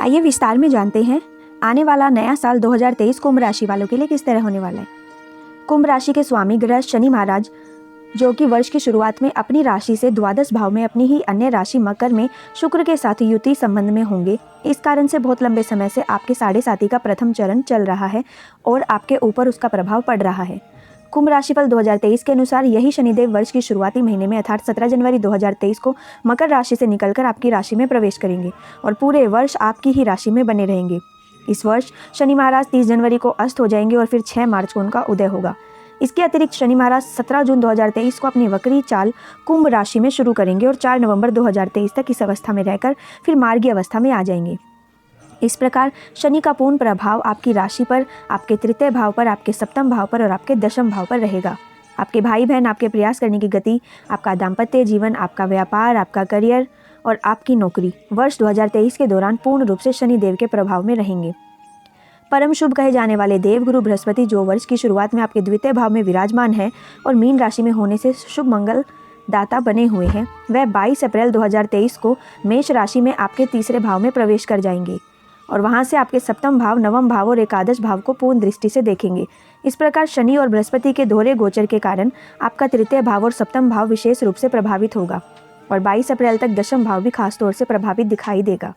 आइए विस्तार में जानते हैं आने वाला नया साल 2023 कुंभ राशि वालों के लिए किस तरह होने वाला है। कुंभ राशि के स्वामी ग्रह शनि महाराज, जो कि वर्ष की शुरुआत में अपनी राशि से द्वादश भाव में अपनी ही अन्य राशि मकर में शुक्र के साथ युति संबंध में होंगे। इस कारण से बहुत लंबे समय से आपके साढ़े साथी का प्रथम चरण चल रहा है और आपके ऊपर उसका प्रभाव पड़ रहा है। कुंभ राशिफल 2023 के अनुसार यही शनिदेव वर्ष की शुरुआती महीने में अर्थात 17 जनवरी 2023 को मकर राशि से निकलकर आपकी राशि में प्रवेश करेंगे और पूरे वर्ष आपकी ही राशि में बने रहेंगे। इस वर्ष शनि महाराज 30 जनवरी को अस्त हो जाएंगे और फिर 6 मार्च को उनका उदय होगा। इसके अतिरिक्त शनि महाराज 17 जून 2023 को अपनी वक्री चाल कुंभ राशि में शुरू करेंगे और 4 नवंबर 2023 तक इस अवस्था में रहकर फिर मार्गी अवस्था में आ जाएंगे। इस प्रकार शनि का पूर्ण प्रभाव आपकी राशि पर, आपके तृतीय भाव पर, आपके सप्तम भाव पर और आपके दशम भाव पर रहेगा। आपके भाई बहन, आपके प्रयास करने की गति, आपका दाम्पत्य जीवन, आपका व्यापार, आपका करियर और आपकी नौकरी वर्ष 2023 के दौरान पूर्ण रूप से शनि देव के प्रभाव में रहेंगे। परम शुभ कहे जाने वाले देवगुरु बृहस्पति, जो वर्ष की शुरुआत में आपके द्वितीय भाव में विराजमान है और मीन राशि में होने से शुभ मंगल दाता बने हुए हैं, वह 22 अप्रैल 2023 को मेष राशि में आपके तीसरे भाव में प्रवेश कर जाएंगे और वहां से आपके सप्तम भाव, नवम भाव और एकादश भाव को पूर्ण दृष्टि से देखेंगे। इस प्रकार शनि और बृहस्पति के दोहरे गोचर के कारण आपका तृतीय भाव और सप्तम भाव विशेष रूप से प्रभावित होगा और 22 अप्रैल तक दशम भाव भी खास तौर से प्रभावित दिखाई देगा।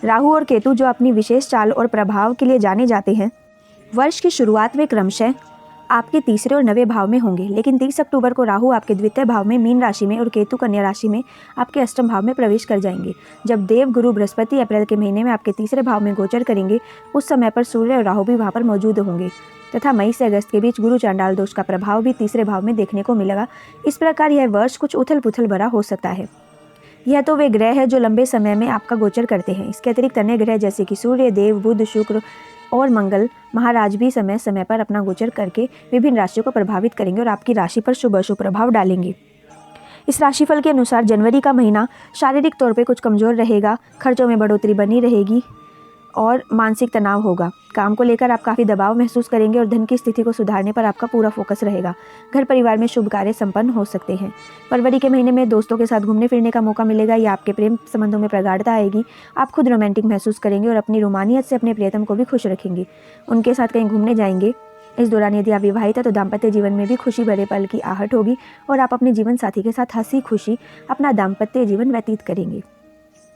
राहु और केतु, जो अपनी विशेष चाल और प्रभाव के लिए जाने जाते हैं, वर्ष की शुरुआत में क्रमशः आपके तीसरे और नवे भाव में होंगे, लेकिन 30 अक्टूबर को राहु आपके द्वितीय भाव में मीन राशि में और केतु कन्या राशि में आपके अष्टम भाव में प्रवेश कर जाएंगे। जब देव गुरु बृहस्पति अप्रैल के महीने में आपके तीसरे भाव में गोचर करेंगे, उस समय पर सूर्य और राहु भी वहां पर मौजूद होंगे तथा मई से अगस्त के बीच गुरु चांडाल दोष का प्रभाव भी तीसरे भाव में देखने को मिलेगा। इस प्रकार यह वर्ष कुछ उथल पुथल भरा हो सकता है। यह तो वे ग्रह है जो लंबे समय में आपका गोचर करते हैं। इसके अतिरिक्त अन्य ग्रह जैसे कि सूर्य देव, बुध, शुक्र और मंगल महाराज भी समय समय पर अपना गोचर करके विभिन्न राशियों को प्रभावित करेंगे और आपकी राशि पर शुभ अशुभ प्रभाव डालेंगे। इस राशिफल के अनुसार जनवरी का महीना शारीरिक तौर पे कुछ कमजोर रहेगा, खर्चों में बढ़ोतरी बनी रहेगी और मानसिक तनाव होगा। काम को लेकर आप काफ़ी दबाव महसूस करेंगे और धन की स्थिति को सुधारने पर आपका पूरा फोकस रहेगा। घर परिवार में शुभ कार्य संपन्न हो सकते हैं। फरवरी के महीने में दोस्तों के साथ घूमने फिरने का मौका मिलेगा या आपके प्रेम संबंधों में प्रगाढ़ता आएगी। आप खुद रोमांटिक महसूस करेंगे और अपनी रोमानियत से अपने प्रियतम को भी खुश रखेंगे। उनके साथ कहीं घूमने जाएंगे। इस दौरान यदि आप विवाहित हैं तो दाम्पत्य जीवन में भी खुशी भरे पल की आहट होगी और आप अपने जीवन साथी के साथ हंसी खुशी अपना दाम्पत्य जीवन व्यतीत करेंगे।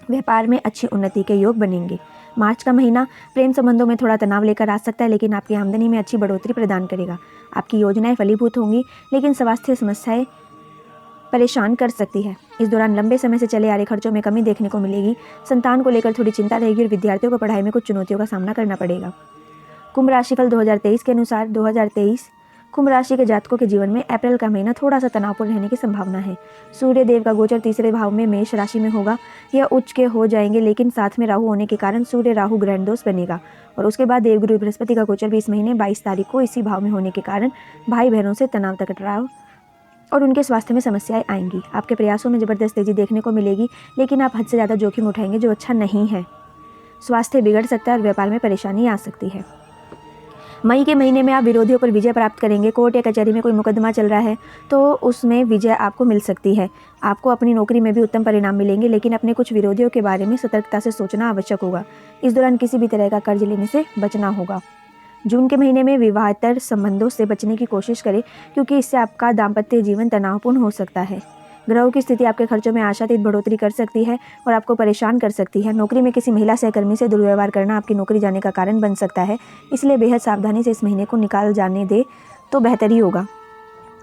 व्यापार में अच्छी उन्नति के योग बनेंगे। मार्च का महीना प्रेम संबंधों में थोड़ा तनाव लेकर आ सकता है, लेकिन आपकी आमदनी में अच्छी बढ़ोतरी प्रदान करेगा। आपकी योजनाएं फलीभूत होंगी, लेकिन स्वास्थ्य समस्याएं परेशान कर सकती है। इस दौरान लंबे समय से चले आ रहे खर्चों में कमी देखने को मिलेगी। संतान को लेकर थोड़ी चिंता रहेगी और विद्यार्थियों को पढ़ाई में कुछ चुनौतियों का सामना करना पड़ेगा। कुंभ राशिफल 2023 के अनुसार 2023 कुंभ राशि के जातकों के जीवन में अप्रैल का महीना थोड़ा सा तनावपूर्ण रहने की संभावना है। सूर्य देव का गोचर तीसरे भाव में मेष राशि में होगा। यह उच्च के हो जाएंगे, लेकिन साथ में राहु होने के कारण सूर्य राहु ग्रहण दोष बनेगा और उसके बाद देवगुरु बृहस्पति का गोचर भी इस महीने 22 तारीख को इसी भाव में होने के कारण भाई बहनों से तनाव टकराव और उनके स्वास्थ्य में समस्याएं आएंगी। आपके प्रयासों में जबरदस्त तेजी देखने को मिलेगी, लेकिन आप हद से ज़्यादा जोखिम उठाएंगे जो अच्छा नहीं है। स्वास्थ्य बिगड़ सकता है और व्यापार में परेशानी आ सकती है। मई के महीने में आप विरोधियों पर विजय प्राप्त करेंगे। कोर्ट या कचहरी में कोई मुकदमा चल रहा है तो उसमें विजय आपको मिल सकती है। आपको अपनी नौकरी में भी उत्तम परिणाम मिलेंगे, लेकिन अपने कुछ विरोधियों के बारे में सतर्कता से सोचना आवश्यक होगा। इस दौरान किसी भी तरह का कर्ज लेने से बचना होगा। जून के महीने में विवाहेतर संबंधों से बचने की कोशिश करें, क्योंकि इससे आपका दाम्पत्य जीवन तनावपूर्ण हो सकता है। ग्रहों की स्थिति आपके खर्चों में आशातीत बढ़ोतरी कर सकती है और आपको परेशान कर सकती है। नौकरी में किसी महिला सहकर्मी से दुर्व्यवहार करना आपकी नौकरी जाने का कारण बन सकता है, इसलिए बेहद सावधानी से इस महीने को निकाल जाने दे तो बेहतर ही होगा।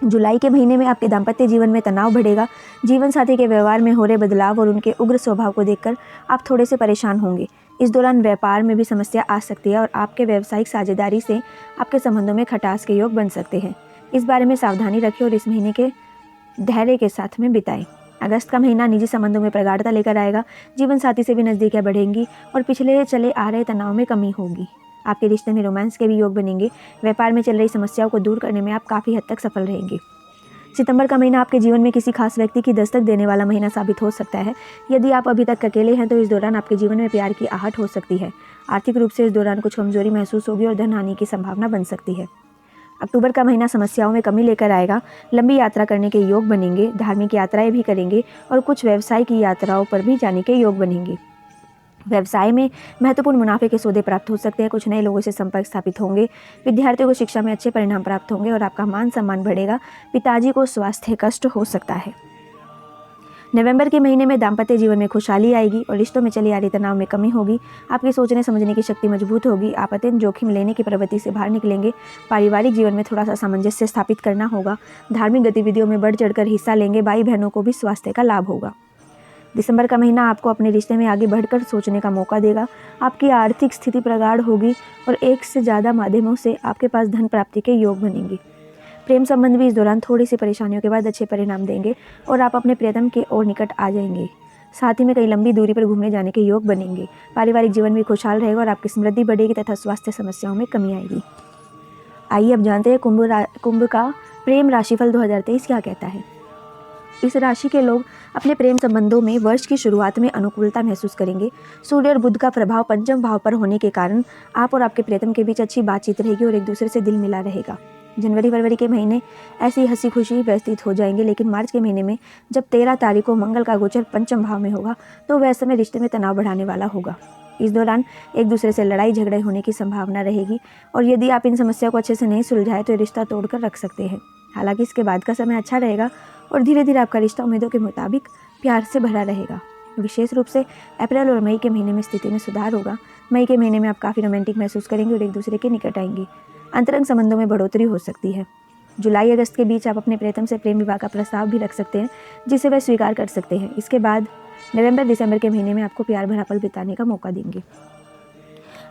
जुलाई के महीने में आपके दाम्पत्य जीवन में तनाव बढ़ेगा। जीवन साथी के व्यवहार में हो रहे बदलाव और उनके उग्र स्वभाव को देखकर आप थोड़े से परेशान होंगे। इस दौरान व्यापार में भी समस्या आ सकती है और आपके व्यावसायिक साझेदारी से आपके संबंधों में खटास के योग बन सकते हैं। इस बारे में सावधानी रखें और इस महीने के धैर्य के साथ में बिताएं। अगस्त का महीना निजी संबंधों में प्रगाढ़ता लेकर आएगा। जीवन साथी से भी नज़दीकियां बढ़ेंगी और पिछले चले आ रहे तनाव में कमी होगी। आपके रिश्ते में रोमांस के भी योग बनेंगे। व्यापार में चल रही समस्याओं को दूर करने में आप काफ़ी हद तक सफल रहेंगे। सितंबर का महीना आपके जीवन में किसी खास व्यक्ति की दस्तक देने वाला महीना साबित हो सकता है। यदि आप अभी तक अकेले हैं तो इस दौरान आपके जीवन में प्यार की आहट हो सकती है। आर्थिक रूप से इस दौरान कुछ कमजोरी महसूस होगी और धन हानि की संभावना बन सकती है। अक्टूबर का महीना समस्याओं में कमी लेकर आएगा। लंबी यात्रा करने के योग बनेंगे। धार्मिक यात्राएं भी करेंगे और कुछ व्यवसाय की यात्राओं पर भी जाने के योग बनेंगे। व्यवसाय में महत्वपूर्ण मुनाफे के सौदे प्राप्त हो सकते हैं। कुछ नए लोगों से संपर्क स्थापित होंगे। विद्यार्थियों को शिक्षा में अच्छे परिणाम प्राप्त होंगे और आपका मान सम्मान बढ़ेगा। पिताजी को स्वास्थ्य कष्ट हो सकता है। नवंबर के महीने में दाम्पत्य जीवन में खुशहाली आएगी और रिश्तों में चली आ रही तनाव में कमी होगी। आपकी सोचने समझने की शक्ति मजबूत होगी। आप अत्यंत जोखिम लेने की प्रवृत्ति से बाहर निकलेंगे। पारिवारिक जीवन में थोड़ा सा सामंजस्य स्थापित करना होगा। धार्मिक गतिविधियों में बढ़ चढ़कर हिस्सा लेंगे। भाई बहनों को भी स्वास्थ्य का लाभ होगा। दिसंबर का महीना आपको अपने रिश्ते में आगे बढ़कर सोचने का मौका देगा। आपकी आर्थिक स्थिति प्रगाढ़ होगी और एक से ज़्यादा माध्यमों से आपके पास धन प्राप्ति के योग बनेंगे। प्रेम संबंध भी इस दौरान थोड़ी सी परेशानियों के बाद अच्छे परिणाम देंगे और आप अपने प्रियतम के और निकट आ जाएंगे। साथ ही में कई लंबी दूरी पर घूमने जाने के योग बनेंगे। पारिवारिक जीवन भी खुशहाल रहेगा और आपकी समृद्धि बढ़ेगी तथा स्वास्थ्य समस्याओं में कमी आएगी। आइए अब जानते हैं कुंभ का प्रेम राशिफल 2023 क्या कहता है। इस राशि के लोग अपने प्रेम संबंधों में वर्ष की शुरुआत में अनुकूलता महसूस करेंगे। सूर्य और बुध का प्रभाव पंचम भाव पर होने के कारण आप और आपके प्रियतम के बीच अच्छी बातचीत रहेगी और एक दूसरे से दिल मिला रहेगा। जनवरी फरवरी के महीने ऐसी हंसी खुशी व्यतीत हो जाएंगे, लेकिन मार्च के महीने में जब 13 तारीख को मंगल का गोचर पंचम भाव में होगा तो वह समय रिश्ते में तनाव बढ़ाने वाला होगा। इस दौरान एक दूसरे से लड़ाई झगड़े होने की संभावना रहेगी और यदि आप इन समस्याओं को अच्छे से नहीं सुलझाए तो रिश्ता तोड़कर रख सकते हैं। हालांकि इसके बाद का समय अच्छा रहेगा और धीरे धीरे आपका रिश्ता उम्मीदों के मुताबिक प्यार से भरा रहेगा। विशेष रूप से अप्रैल और मई के महीने में स्थिति में सुधार होगा। मई के महीने में आप काफ़ी रोमांटिक महसूस करेंगे और एक दूसरे के निकट आएंगे। अंतरंग संबंधों में बढ़ोतरी हो सकती है। जुलाई अगस्त के बीच आप अपने प्रियतम से प्रेम विवाह का प्रस्ताव भी रख सकते हैं, जिसे वह स्वीकार कर सकते हैं। इसके बाद नवंबर दिसंबर के महीने में आपको प्यार भरा पल बिताने का मौका देंगे।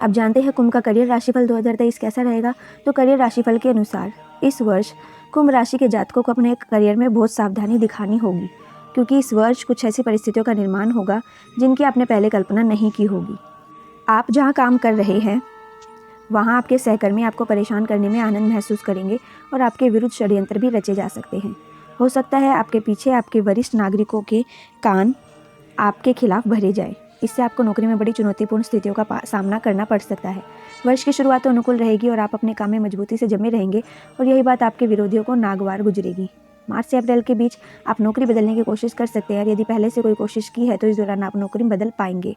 अब जानते हैं कुंभ का करियर राशिफल 2023 कैसा रहेगा। तो करियर राशिफल के अनुसार इस वर्ष कुंभ राशि के जातकों को अपने करियर में बहुत सावधानी दिखानी होगी, क्योंकि इस वर्ष कुछ ऐसी परिस्थितियों का निर्माण होगा जिनकी आपने पहले कल्पना नहीं की होगी। आप जहां काम कर रहे हैं वहां आपके सहकर्मी आपको परेशान करने में आनंद महसूस करेंगे और आपके विरुद्ध षड्यंत्र भी रचे जा सकते हैं। हो सकता है आपके पीछे आपके वरिष्ठ नागरिकों के कान आपके खिलाफ भरे जाए। इससे आपको नौकरी में बड़ी चुनौतीपूर्ण स्थितियों का सामना करना पड़ सकता है। वर्ष की शुरुआत तो अनुकूल रहेगी और आप अपने काम में मजबूती से जमे रहेंगे और यही बात आपके विरोधियों को नागवार गुजरेगी। मार्च से अप्रैल के बीच आप नौकरी बदलने की कोशिश कर सकते हैं और यदि पहले से कोई कोशिश की है तो इस दौरान आप नौकरी बदल पाएंगे।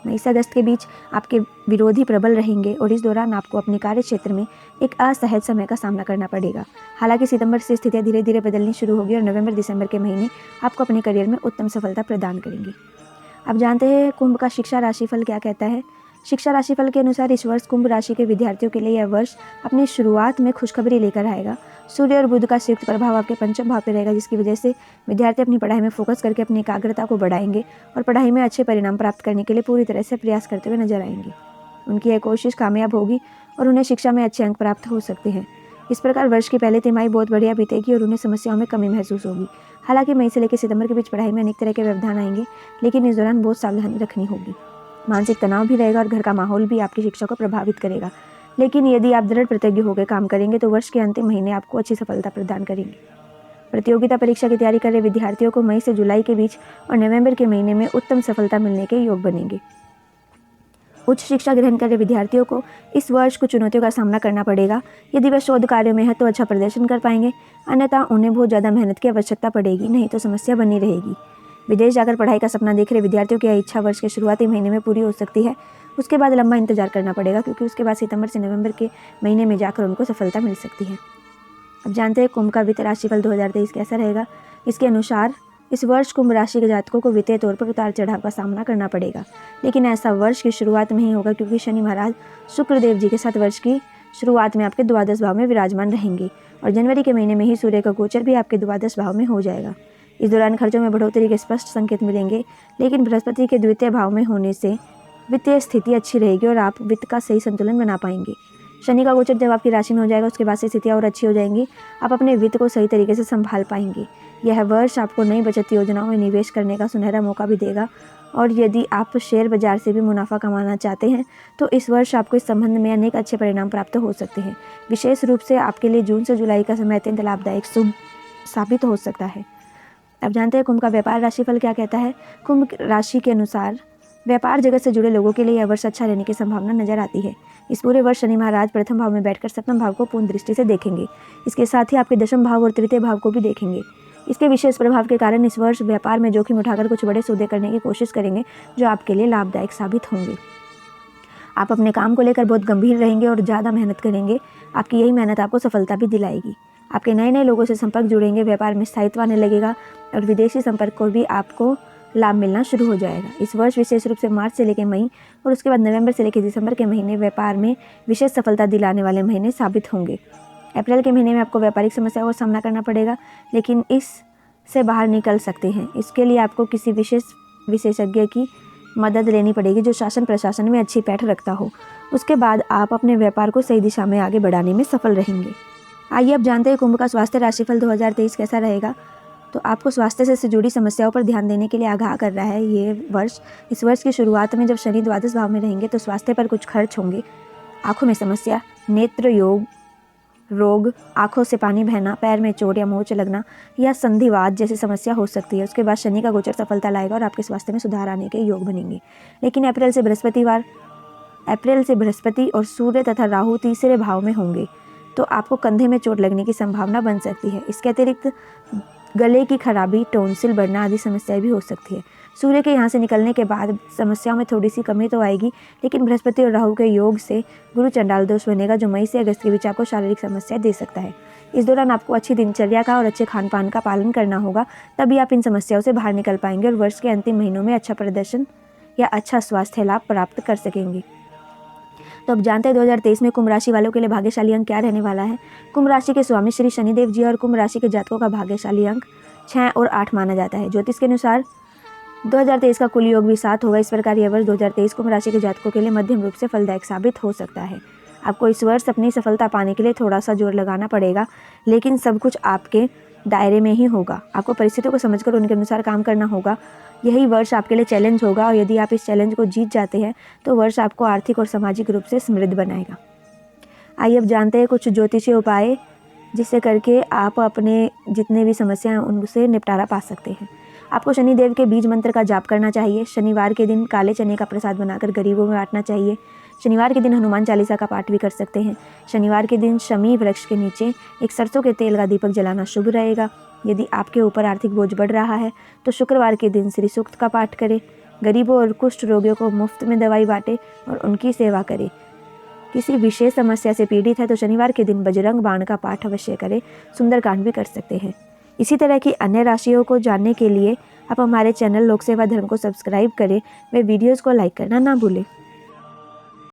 मई से अगस्त के बीच आपके विरोधी प्रबल रहेंगे और इस दौरान आपको अपने कार्य क्षेत्र में एक असहज समय का सामना करना पड़ेगा। हालांकि सितंबर से स्थितियां धीरे धीरे बदलनी शुरू होगी और नवंबर दिसंबर के महीने आपको अपने करियर में उत्तम सफलता प्रदान करेंगे। अब जानते हैं कुंभ का शिक्षा राशिफल क्या कहता है। शिक्षा राशिफल के अनुसार इस वर्ष कुंभ राशि के विद्यार्थियों के लिए यह वर्ष अपनी शुरुआत में खुशखबरी लेकर आएगा। सूर्य और बुध का संयुक्त प्रभाव आपके पंचम भाव पर रहेगा, जिसकी वजह से विद्यार्थी अपनी पढ़ाई में फोकस करके अपनी एकाग्रता को बढ़ाएंगे और पढ़ाई में अच्छे परिणाम प्राप्त करने के लिए पूरी तरह से प्रयास करते हुए नजर आएंगे। उनकी यह कोशिश कामयाब होगी और उन्हें शिक्षा में अच्छे अंक प्राप्त हो सकते हैं। इस प्रकार वर्ष की पहली तिमाही बहुत बढ़िया बीतेगी और उन्हें समस्याओं में कमी महसूस होगी। हालांकि मई से लेकर सितंबर के बीच पढ़ाई में अनेक तरह के व्यवधान आएंगे, लेकिन इस दौरान बहुत सावधानी रखनी होगी। मानसिक तनाव भी रहेगा और घर का माहौल भी आपकी शिक्षा को प्रभावित करेगा, लेकिन यदि आप दृढ़ प्रतिज्ञ होकर काम करेंगे तो वर्ष के अंतिम महीने आपको अच्छी सफलता प्रदान करेंगे। प्रतियोगिता परीक्षा की तैयारी कर रहे विद्यार्थियों को मई से जुलाई के बीच और नवंबर के महीने में उत्तम सफलता मिलने के योग बनेंगे। उच्च शिक्षा ग्रहण कर रहे विद्यार्थियों को इस वर्ष कुछ चुनौतियों का सामना करना पड़ेगा। यदि वह शोध कार्य में है तो अच्छा प्रदर्शन कर पाएंगे, अन्यथा उन्हें बहुत ज़्यादा मेहनत की आवश्यकता पड़ेगी, नहीं तो समस्या बनी रहेगी। विदेश जाकर पढ़ाई का सपना देख रहे विद्यार्थियों की यह इच्छा वर्ष के शुरुआती महीने में पूरी हो सकती है। उसके बाद लंबा इंतजार करना पड़ेगा, क्योंकि उसके बाद सितंबर से नवंबर के महीने में जाकर उनको सफलता मिल सकती है। अब जानते हैं कुंभ का वित्त राशिफल 2023 कैसा रहेगा। इसके अनुसार इस वर्ष कुंभ राशि के जातकों को वित्तीय तौर पर उतार चढ़ाव का सामना करना पड़ेगा, लेकिन ऐसा वर्ष की शुरुआत में ही होगा, क्योंकि शनि महाराज शुक्रदेव जी के साथ वर्ष की शुरुआत में आपके द्वादश भाव में विराजमान रहेंगे और जनवरी के महीने में ही सूर्य का गोचर भी आपके द्वादश भाव में हो जाएगा। इस दौरान खर्चों में बढ़ोतरी के स्पष्ट संकेत मिलेंगे, लेकिन बृहस्पति के द्वितीय भाव में होने से वित्तीय स्थिति अच्छी रहेगी और आप वित्त का सही संतुलन बना पाएंगे। शनि का गोचर जब आपकी राशि में हो जाएगा उसके बाद से स्थितियाँ और अच्छी हो जाएंगी। आप अपने वित्त को सही तरीके से संभाल पाएंगे। यह वर्ष आपको नई बचत योजनाओं में निवेश करने का सुनहरा मौका भी देगा और यदि आप शेयर बाजार से भी मुनाफा कमाना चाहते हैं तो इस वर्ष आपको इस संबंध में अनेक अच्छे परिणाम प्राप्त हो सकते हैं। विशेष रूप से आपके लिए जून से जुलाई का समय अत्यंत लाभदायक शुभ साबित हो सकता है। अब जानते हैं कुंभ का व्यापार राशिफल क्या कहता है। कुंभ राशि के अनुसार व्यापार जगत से जुड़े लोगों के लिए यह वर्ष अच्छा रहने की संभावना नजर आती है। इस पूरे वर्ष शनि महाराज प्रथम भाव में बैठकर सप्तम भाव को पूर्ण दृष्टि से देखेंगे। इसके साथ ही आपके दशम भाव और तृतीय भाव को भी देखेंगे। इसके विशेष प्रभाव के कारण इस वर्ष व्यापार में जोखिम उठाकर कुछ बड़े सौदे करने की कोशिश करेंगे जो आपके लिए लाभदायक साबित होंगे। आप अपने काम को लेकर बहुत गंभीर रहेंगे और ज़्यादा मेहनत करेंगे। आपकी यही मेहनत आपको सफलता भी दिलाएगी। आपके नए नए लोगों से संपर्क जुड़ेंगे, व्यापार में स्थायित्व आने लगेगा और विदेशी संपर्क को भी आपको लाभ मिलना शुरू हो जाएगा। इस वर्ष विशेष रूप से मार्च से लेकर मई और उसके बाद नवंबर से लेकर दिसंबर के महीने व्यापार में विशेष सफलता दिलाने वाले महीने साबित होंगे। अप्रैल के महीने में आपको व्यापारिक समस्याओं का सामना करना पड़ेगा, लेकिन इससे बाहर निकल सकते हैं। इसके लिए आपको किसी विशेषज्ञ की मदद लेनी पड़ेगी जो शासन प्रशासन में अच्छी पैठ रखता हो। उसके बाद आप अपने व्यापार को सही दिशा में आगे बढ़ाने में सफल रहेंगे। आइए अब जानते हैं कुंभ का स्वास्थ्य राशिफल 2023 कैसा रहेगा। तो आपको स्वास्थ्य से जुड़ी समस्याओं पर ध्यान देने के लिए आगाह कर रहा है ये वर्ष। इस वर्ष की शुरुआत में जब शनि द्वादश भाव में रहेंगे तो स्वास्थ्य पर कुछ खर्च होंगे। आँखों में समस्या, नेत्र रोग, आँखों से पानी बहना, पैर में चोट या मोच लगना या संधिवात जैसी समस्या हो सकती है। उसके बाद शनि का गोचर सफलता लाएगा और आपके स्वास्थ्य में सुधार आने के योग बनेंगे। लेकिन अप्रैल से बृहस्पति और सूर्य तथा राहु तीसरे भाव में होंगे तो आपको कंधे में चोट लगने की संभावना बन सकती है। इसके अतिरिक्त गले की खराबी, टोंसिल बढ़ना आदि समस्याएं भी हो सकती है। सूर्य के यहाँ से निकलने के बाद समस्याओं में थोड़ी सी कमी तो आएगी, लेकिन बृहस्पति और राहु के योग से गुरु चंडाल दोष बनेगा जो मई से अगस्त के बीच आपको शारीरिक समस्या दे सकता है। इस दौरान आपको अच्छी दिनचर्या का और अच्छे खान पान का पालन करना होगा, तभी आप इन समस्याओं से बाहर निकल पाएंगे और वर्ष के अंतिम महीनों में अच्छा प्रदर्शन या अच्छा स्वास्थ्य लाभ प्राप्त कर सकेंगे। तो अब जानते हैं 2023 में कुंभ राशि वालों के लिए भाग्यशाली अंक क्या रहने वाला है। कुंभ राशि के स्वामी श्री शनिदेव जी और कुंभ राशि के जातकों का भाग्यशाली अंक 6 और 8 माना जाता है। ज्योतिष के अनुसार 2023 का कुल योग भी 7 होगा। इस प्रकार यह वर्ष 2023 कुंभ राशि के जातकों के लिए मध्यम रूप से फलदायक साबित हो सकता है। आपको इस वर्ष अपनी सफलता पाने के लिए थोड़ा सा जोर लगाना पड़ेगा, लेकिन सब कुछ आपके दायरे में ही होगा। आपको परिस्थितियों को समझकर उनके अनुसार काम करना होगा। यही वर्ष आपके लिए चैलेंज होगा और यदि आप इस चैलेंज को जीत जाते हैं तो वर्ष आपको आर्थिक और सामाजिक रूप से समृद्ध बनाएगा। आइए अब जानते हैं कुछ ज्योतिषीय उपाय जिससे करके आप अपने जितने भी समस्याएं उनसे निपटारा पा सकते हैं। आपको शनिदेव के बीज मंत्र का जाप करना चाहिए। शनिवार के दिन काले चने का प्रसाद बनाकर गरीबों में बांटना चाहिए। शनिवार के दिन हनुमान चालीसा का पाठ भी कर सकते हैं। शनिवार के दिन शमी वृक्ष के नीचे एक सरसों के तेल का दीपक जलाना शुभ रहेगा। यदि आपके ऊपर आर्थिक बोझ बढ़ रहा है तो शुक्रवार के दिन श्री सूक्त का पाठ करें। गरीबों और कुष्ठ रोगियों को मुफ्त में दवाई बांटें और उनकी सेवा करें। किसी विशेष समस्या से पीड़ित है तो शनिवार के दिन बजरंग बाण का पाठ अवश्य करें। सुंदरकांड भी कर सकते हैं। इसी तरह की अन्य राशियों को जानने के लिए आप हमारे चैनल लोक सेवा धर्म को सब्सक्राइब करें। वे वीडियोज़ को लाइक करना ना भूलें।